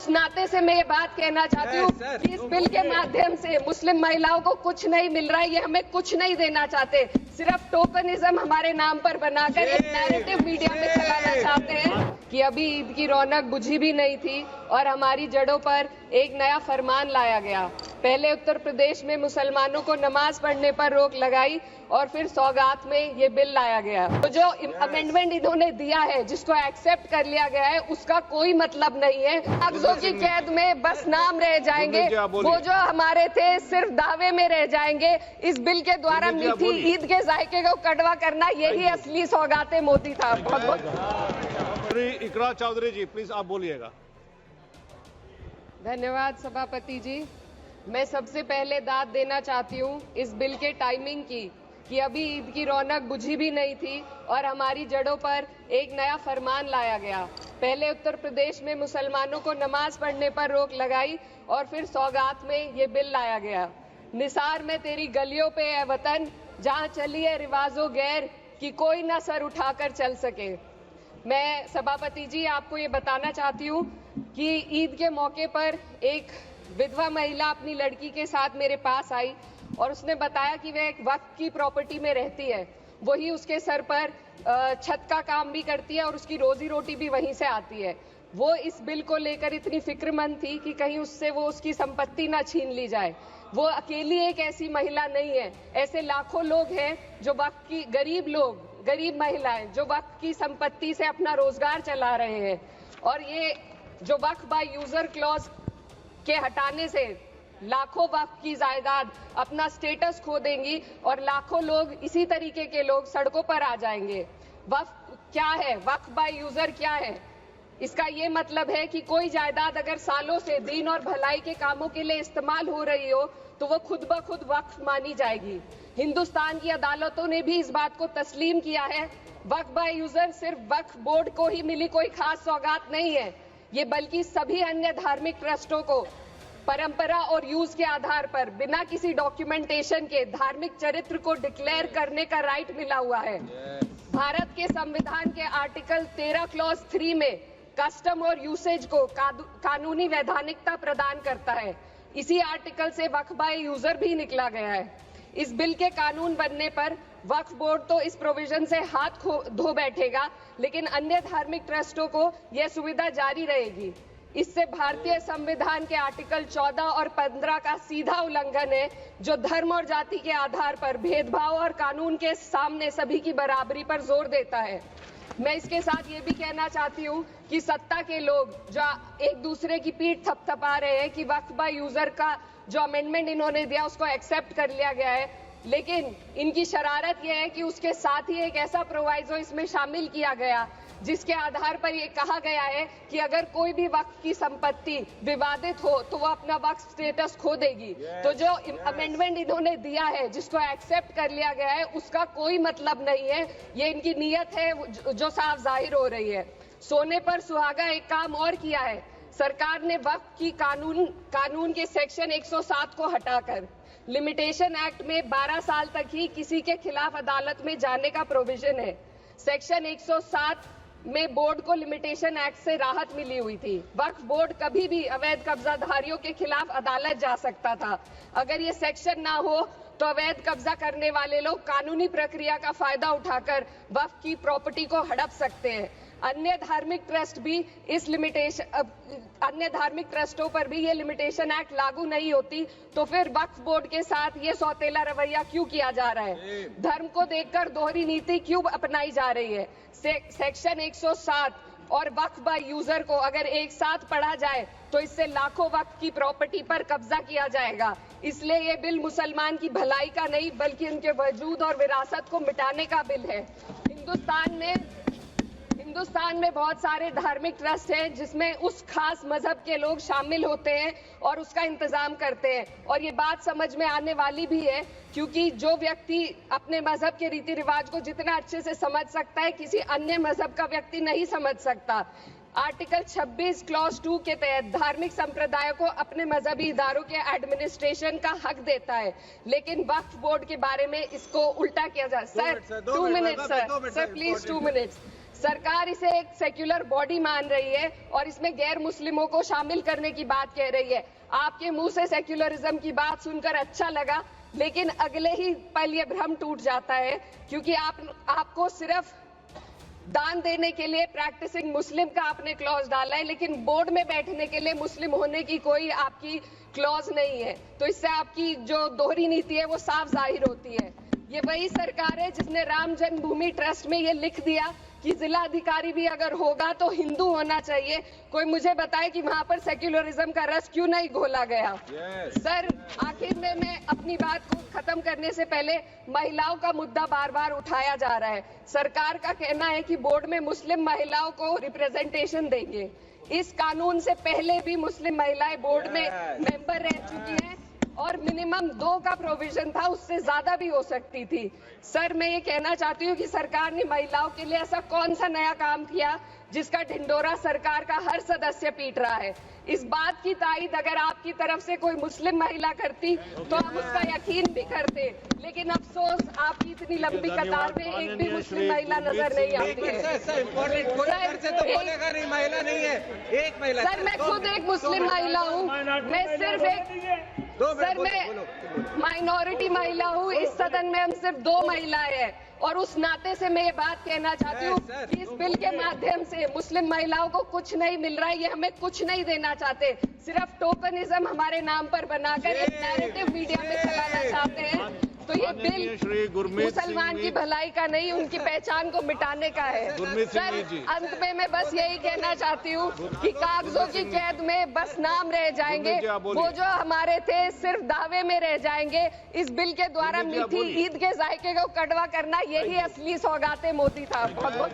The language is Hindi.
नाते से मैं ये बात कहना चाहती हूँ कि इस बिल के माध्यम से मुस्लिम महिलाओं को कुछ नहीं मिल रहा है, ये हमें कुछ नहीं देना चाहते, सिर्फ टोकनिज्म हमारे नाम पर बनाकर एक नैरेटिव मीडिया में चलाना चाहते हैं कि अभी ईद की रौनक बुझी भी नहीं थी और हमारी जड़ों पर एक नया फरमान लाया गया। पहले उत्तर प्रदेश में मुसलमानों को नमाज पढ़ने पर रोक लगाई और फिर सौगात में ये बिल लाया गया। तो जो अमेंडमेंट इन्होंने दिया है, जिसको एक्सेप्ट कर लिया गया है, उसका कोई मतलब नहीं है। कागजों की कैद में बस नाम रह जाएंगे, वो जो हमारे थे सिर्फ दावे में रह जाएंगे। इस बिल के द्वारा मीठी ईद के जायके को कड़वा करना, यही असली सौगाते मोदी था। बहुत बहुत इकरा चौधरी जी, प्लीज आप बोलिएगा। धन्यवाद सभापति जी। मैं सबसे पहले दाद देना चाहती हूँ इस बिल के टाइमिंग की कि अभी ईद की रौनक बुझी भी नहीं थी और हमारी जड़ों पर एक नया फरमान लाया गया। पहले उत्तर प्रदेश में मुसलमानों को नमाज पढ़ने पर रोक लगाई और फिर सौगात में ये बिल लाया गया। निसार में तेरी गलियों पे है वतन, जहाँ चली है रिवाजो गैर कि कोई ना सर उठाकर चल सके। मैं सभापति जी आपको ये बताना चाहती हूँ कि ईद के मौके पर एक विधवा महिला अपनी लड़की के साथ मेरे पास आई और उसने बताया कि वह एक वक्फ की प्रॉपर्टी में रहती है, वही उसके सर पर छत का काम भी करती है और उसकी रोजी रोटी भी वहीं से आती है। वो इस बिल को लेकर इतनी फिक्रमंद थी कि कहीं उससे वो उसकी संपत्ति ना छीन ली जाए। वो अकेली एक ऐसी महिला नहीं है, ऐसे लाखों लोग हैं जो वक्फ की गरीब महिलाएं जो वक्फ की संपत्ति से अपना रोजगार चला रहे हैं। और ये जो वक्फ बाय यूजर क्लॉज के हटाने से लाखों वक्फ की जायदाद अपना स्टेटस खो देंगी और लाखों लोग इसी तरीके के लोग सड़कों पर आ जाएंगे। वक्फ क्या है, वक्फ बाय यूजर क्या है? इसका ये मतलब है कि कोई जायदाद अगर सालों से दीन और भलाई के कामों के लिए इस्तेमाल हो रही हो तो वो खुद ब खुद वक्फ मानी जाएगी। हिंदुस्तान की अदालतों ने भी इस बात को तस्लीम किया है। वक्फ बाय यूजर सिर्फ वक्फ बोर्ड को ही मिली कोई खास सौगात नहीं है, ये बल्कि सभी अन्य धार्मिक ट्रस्टों को परंपरा और यूज के आधार पर बिना किसी डॉक्यूमेंटेशन के धार्मिक चरित्र को डिक्लेयर करने का राइट मिला हुआ है। भारत के संविधान के आर्टिकल 13 क्लॉज 3 में कस्टम और यूसेज को कानूनी वैधानिकता प्रदान करता है। इसी आर्टिकल से वक्फ बाय यूजर भी निकला गया है। इस बिल के कानून बनने पर वक्फ बोर्ड तो इस प्रोविजन से हाथ धो बैठेगा, लेकिन अन्य धार्मिक ट्रस्टों को यह सुविधा जारी रहेगी। इससे भारतीय संविधान के आर्टिकल 14 और 15 का सीधा उल्लंघन है, जो धर्म और जाति के आधार पर भेदभाव और कानून के सामने सभी की बराबरी पर जोर देता है। मैं इसके साथ ये भी कहना चाहती हूँ कि सत्ता के लोग जो एक दूसरे की पीठ थपथपा रहे हैं कि वक्फ बाय यूजर का जो अमेंडमेंट इन्होंने दिया उसको एक्सेप्ट कर लिया गया है, लेकिन इनकी शरारत यह है कि उसके साथ ही एक ऐसा प्रोवाइजो इसमें शामिल किया गया जिसके आधार पर यह कहा गया है कि अगर कोई भी वक्फ की संपत्ति विवादित हो तो वो अपना वक्फ स्टेटस खो देगी। तो जो अमेंडमेंट इन्होंने दिया है, जिसको एक्सेप्ट कर लिया गया है, उसका कोई मतलब नहीं है। ये इनकी नीयत है जो साफ जाहिर हो रही है। सोने पर सुहागा एक काम और किया है। सरकार ने वक्फ की कानून के सेक्शन 107 को हटाकर लिमिटेशन एक्ट में 12 साल तक ही किसी के खिलाफ अदालत में जाने का प्रोविजन है। सेक्शन 107 में बोर्ड को लिमिटेशन एक्ट से राहत मिली हुई थी। वक्फ बोर्ड कभी भी अवैध कब्जाधारियों के खिलाफ अदालत जा सकता था। अगर ये सेक्शन ना हो तो अवैध कब्जा करने वाले लोग कानूनी प्रक्रिया का फायदा उठाकर वक्फ की प्रॉपर्टी को हड़प सकते हैं। अन्य धार्मिक ट्रस्टों पर भी ये लिमिटेशन एक्ट लागू नहीं होती, तो फिर वक्फ बोर्ड के साथ ये सौतेला रवैया क्यों किया जा रहा है? धर्म को देखकर दोहरी नीति क्यों अपनाई जा रही है? सेक्शन 107 और वक्फ बाय यूजर को अगर एक साथ पढ़ा जाए तो इससे लाखों वक्फ की प्रॉपर्टी पर कब्जा किया जाएगा। इसलिए ये बिल मुसलमान की भलाई का नहीं बल्कि उनके वजूद और विरासत को मिटाने का बिल है। हिंदुस्तान में बहुत सारे धार्मिक ट्रस्ट हैं जिसमें उस खास मजहब के लोग शामिल होते हैं और उसका इंतजाम करते हैं। और ये बात समझ में आने वाली भी है, क्योंकि जो व्यक्ति अपने मजहब के रीति रिवाज को जितना अच्छे से समझ सकता है, किसी अन्य मजहब का व्यक्ति नहीं समझ सकता। आर्टिकल 26 क्लॉज 2 के तहत धार्मिक संप्रदाय को अपने मजहबी इदारों के एडमिनिस्ट्रेशन का हक देता है, लेकिन वक्फ बोर्ड के बारे में इसको उल्टा किया जा। Sir 2 minute sir please 2 minutes. सरकार इसे एक सेक्युलर बॉडी मान रही है और इसमें गैर मुस्लिमों को शामिल करने की बात कह रही है। आपके मुंह से सेक्युलरिज्म की बात सुनकर अच्छा लगा, लेकिन अगले ही पल ये भ्रम टूट जाता है, क्योंकि आपको सिर्फ दान देने के लिए प्रैक्टिसिंग मुस्लिम का आपने क्लॉज डाला है, लेकिन बोर्ड में बैठने के लिए मुस्लिम होने की कोई आपकी क्लॉज नहीं है। तो इससे आपकी जो दोहरी नीति है वो साफ जाहिर होती है। ये वही सरकार है जिसने राम जन्मभूमि ट्रस्ट में ये लिख दिया कि जिला अधिकारी भी अगर होगा तो हिंदू होना चाहिए। कोई मुझे बताए कि वहां पर सेक्युलरिज्म का रस क्यों नहीं घोला गया? सर, आखिर में मैं अपनी बात को खत्म करने से पहले महिलाओं का मुद्दा बार बार उठाया जा रहा है। सरकार का कहना है कि बोर्ड में मुस्लिम महिलाओं को रिप्रेजेंटेशन देंगे। इस कानून से पहले भी मुस्लिम महिलाएं बोर्ड में मेंबर रह चुकी हैं और मिनिमम 2 का प्रोविजन था, उससे ज्यादा भी हो सकती थी। सर, मैं ये कहना चाहती हूँ कि सरकार ने महिलाओं के लिए ऐसा कौन सा नया काम किया जिसका ढिंडोरा सरकार का हर सदस्य पीट रहा है? इस बात की तायीद अगर आपकी तरफ से कोई मुस्लिम महिला करती तो हम उसका यकीन भी करते, लेकिन अफसोस आपकी इतनी लंबी कतार में एक भी मुस्लिम महिला नजर नहीं आती है। सर, मैं खुद एक मुस्लिम महिला हूँ, मैं सिर्फ एक मैं माइनॉरिटी महिला हूँ। इस सदन में हम सिर्फ 2 महिलाएं हैं और उस नाते से मैं ये बात कहना चाहती हूँ कि इस बिल के माध्यम से मुस्लिम महिलाओं को कुछ नहीं मिल रहा है। ये हमें कुछ नहीं देना चाहते, सिर्फ टोकनिज्म हमारे नाम पर बनाकर एक नैरेटिव मीडिया में चलाना चाहते हैं। तो ये बिल मुसलमान की भलाई का नहीं, उनकी पहचान को मिटाने का है। सर, अंत में मैं बस यही कहना चाहती हूँ कि कागजों की कैद में बस नाम रह जाएंगे, वो जो हमारे थे सिर्फ दावे में रह जाएंगे। इस बिल के द्वारा मीठी ईद के जायके को कड़वा करना, यही असली सौगाते मोदी था। बहुत बहुत